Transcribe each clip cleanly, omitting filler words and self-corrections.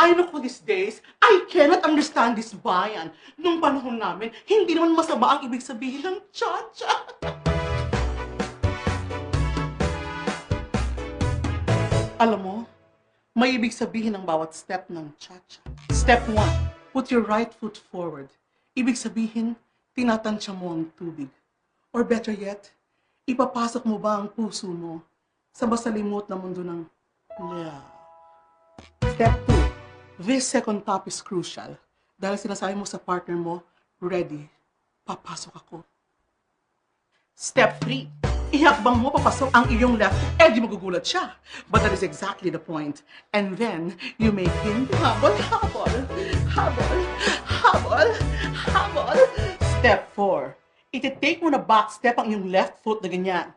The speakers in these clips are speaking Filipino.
Ay, naku, these days, I cannot understand this bayan. Nung panahon namin, hindi naman masama ang ibig sabihin ng cha-cha. Alam mo, may ibig sabihin ng bawat step ng cha-cha. Step 1, put your right foot forward. Ibig sabihin, tinatansya mo ang tubig. Or better yet, ipapasok mo ba ang puso mo sa masalimot na mundo ng love? Step 2, this second top is crucial. Dahil sinasabi mo sa partner mo, ready, papasok ako. Step 3, ihakbang mo papasok ang iyong left, di magugulat siya. But that is exactly the point. And then, you make him habol, habol, habol, habol, habol. Step 4, iti-take mo na back step ang iyong left foot na ganyan.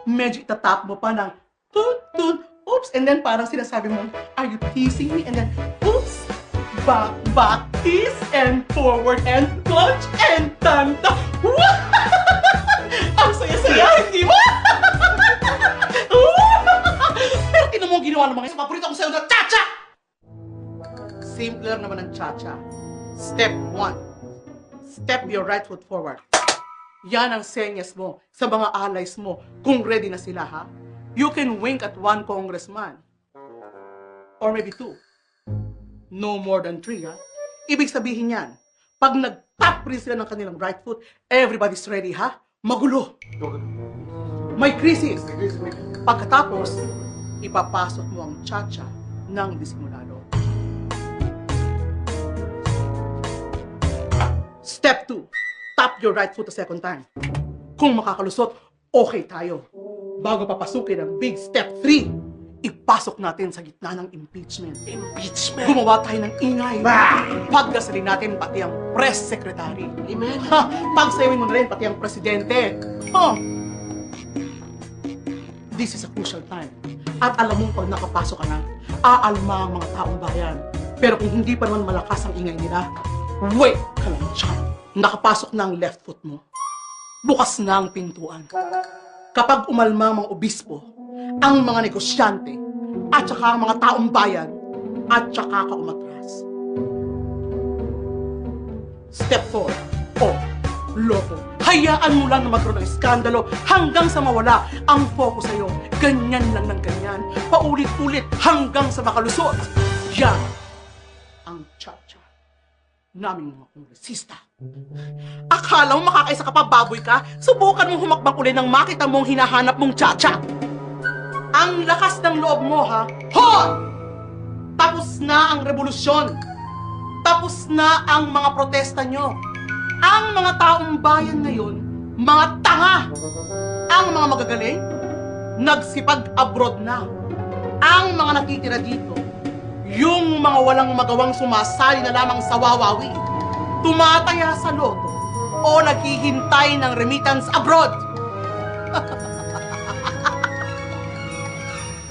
Medyo itatap mo pa ng tut, tut, oops, and then parang sinasabi mo, are you teasing me? And then, oops, back, back, tease, and forward, and plunge, and tanta. Ang saya-saya, hindi ba? Pero tinan mo ang ginawa ng mga isa. Paborito akong sayo na cha-cha! Simple lang naman ang cha-cha. Step 1. Step your right foot forward. Yan ang senyas mo sa mga allies mo kung ready na sila, ha? You can wink at one congressman. Or maybe 2. No more than 3, ha? Ibig sabihin yan, pag nag-tap rin sila ng kanilang right foot, everybody's ready, ha? Magulo. May krisis. Pagkatapos, ipapasok mo ang cha-cha ng disimulado. Step 2. Tap your right foot a second time. Kung makakalusot, okay tayo. Bago papasukin ang big step 3, ipasok natin sa gitna ng impeachment. Impeachment? Gumawa tayo ng ingay. Pagdasalin natin pati ang press secretary. Amen. Pagsayawin mo na rin pati ang presidente. This is a crucial time. At alam mo, pag nakapasok ka na, aalma ang mga taong bayan. Pero kung hindi pa naman malakas ang ingay nila, wait ka lang dyan. Nakapasok na ang left foot mo. Bukas na ang pintuan. Kapag umalma ang mga obispo, ang mga negosyante, at saka ang mga taong bayan, at saka ka umatras. Step 4. Loko. Hayaan mo lang na magkaroon ng iskandalo hanggang sa mawala ang focus sa'yo. Ganyan lang ng ganyan. Paulit-ulit hanggang sa makalusot. Yan ang cha-cha naming mga kongresista. Akala mo makakaisa ka pa, baboy ka? Subukan mong humakbang uli nang makita mong hinahanap mong cha-cha. Ang lakas ng loob mo, ha? Hoy! Tapos na ang revolusyon. Tapos na ang mga protesta nyo. Ang mga taong bayan ngayon, mga tanga. Ang mga magagaling, nagsipag-abroad na. Ang mga natitira dito, yung mga walang magawang sumasali na lamang sa wawawi, tumataya sa loto, o naghihintay ng remittance abroad.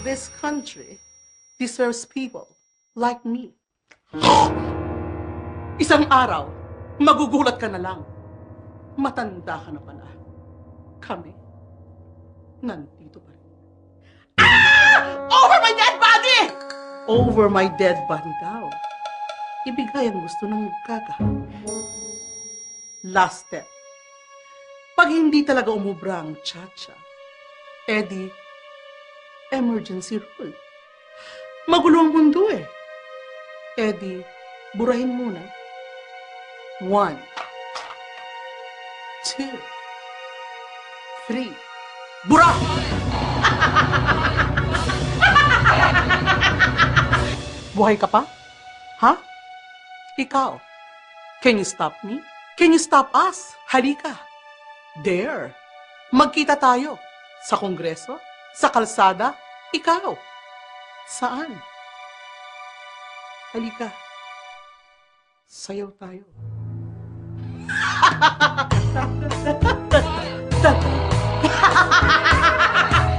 This country deserves people like me. Isang araw, magugulat ka na lang. Matanda ka na pala. Kami, nandito pa rin. Over my dead body! Over my dead body daw. Ibigay ang gusto ng gaga. Last step. Pag hindi talaga umubra ang cha-cha, edi, emergency rule. Magulo ang mundo eh. Edi, burahin muna. 1, 2, 3. Bura! Buhay ka pa? Ha? Ikaw? Can you stop me? Can you stop us? Halika. There. Magkita tayo. Sa kongreso? Sa kalsada? Ikaw? Saan? Halika. Sayaw tayo.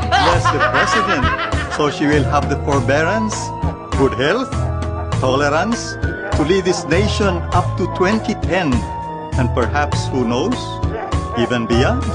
Yes, the president. So she will have the forbearance, good health, tolerance to lead this nation up to 2010 and perhaps, who knows, even beyond.